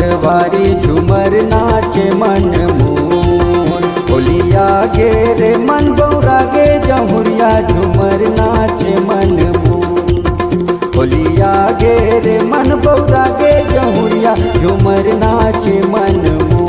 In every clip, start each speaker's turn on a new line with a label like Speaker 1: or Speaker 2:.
Speaker 1: संगवारी झूमर नाचे मन मोर। होलिया गे रे मन बौरा गे जहुरिया झूमर नाचे मन मोर। होलिया गे रे मन बौरा गे जहुरिया झूमर नाचे मन मोर।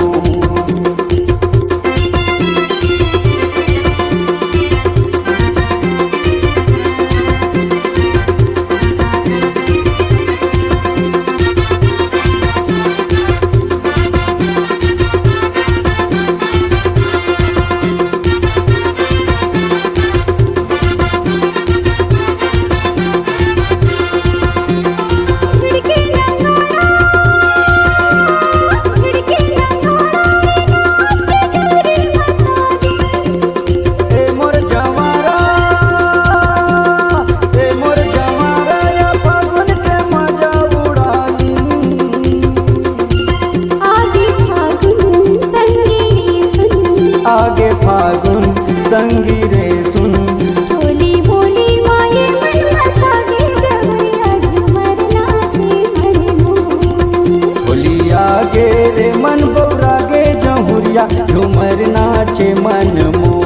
Speaker 1: आगे फागुन संगी रे सुन
Speaker 2: चोली बोली माये मन मथा गे जहुरिया झूमर नाचे मन मोर।
Speaker 1: होलिया गे रे मन बौरा गे जहुरिया झूमर नाचे मन मोर।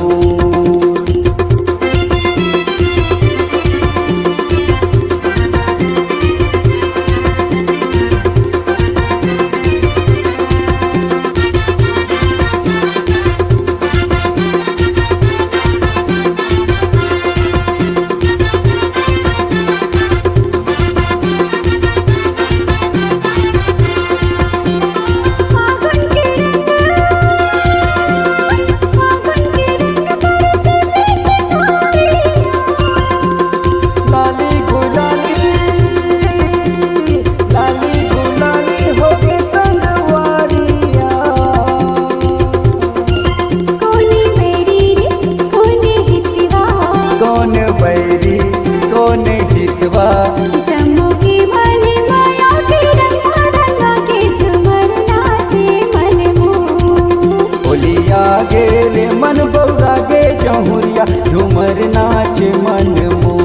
Speaker 2: जम्मू की वाली माया के रंगा रंगा के झूमर नाचे मन मोर।
Speaker 1: होलिया गे रे मन बौरा गे जहुरिया झूमर नाचे मन मोर।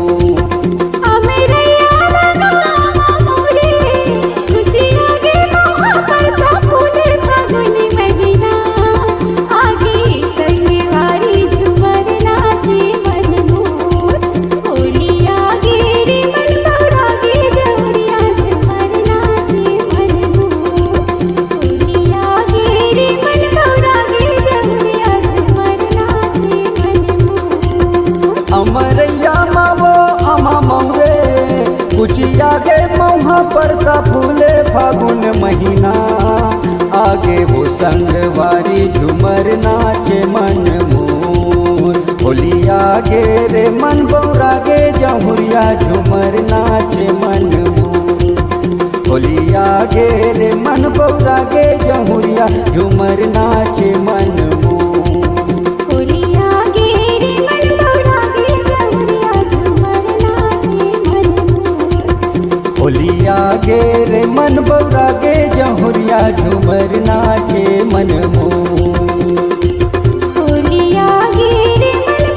Speaker 1: अमरैया मावो अमा मौरे कुचिया गे मौहा परसा फूले फागुन महीना। आगे वो संगवारी झूमर नाचे मन मोर। होलिया गे रे मन बौरा गे जहुरिया झूमर नाचे मन मोर। होलिया गे रे मन बौरा गे जहुरिया झूमर नाचे मन मोर। होलिया गे रे मन बौरा गे जहुरिया झूमर नाचे मन मोर।
Speaker 2: होलिया गे रे मन बौरा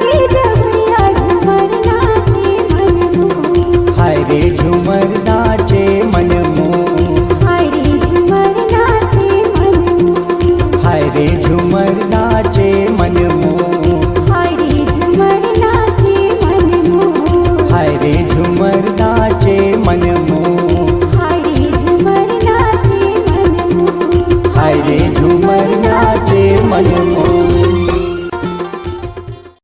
Speaker 2: गे जहुरिया झूमर नाचे मन मोर।
Speaker 1: हाय रे झूमर नाचे मन मोर।
Speaker 2: हाय रे झूमर नाचे मन मोर।
Speaker 1: हाय रे झूमर नाचे मन मोर।
Speaker 2: हाय रे झूमर नाचे मन मोर।
Speaker 1: हाय रे झूमर नाचे मन मोर।
Speaker 2: हाय रे झूमर नाचे मन मोर।
Speaker 1: हाय रे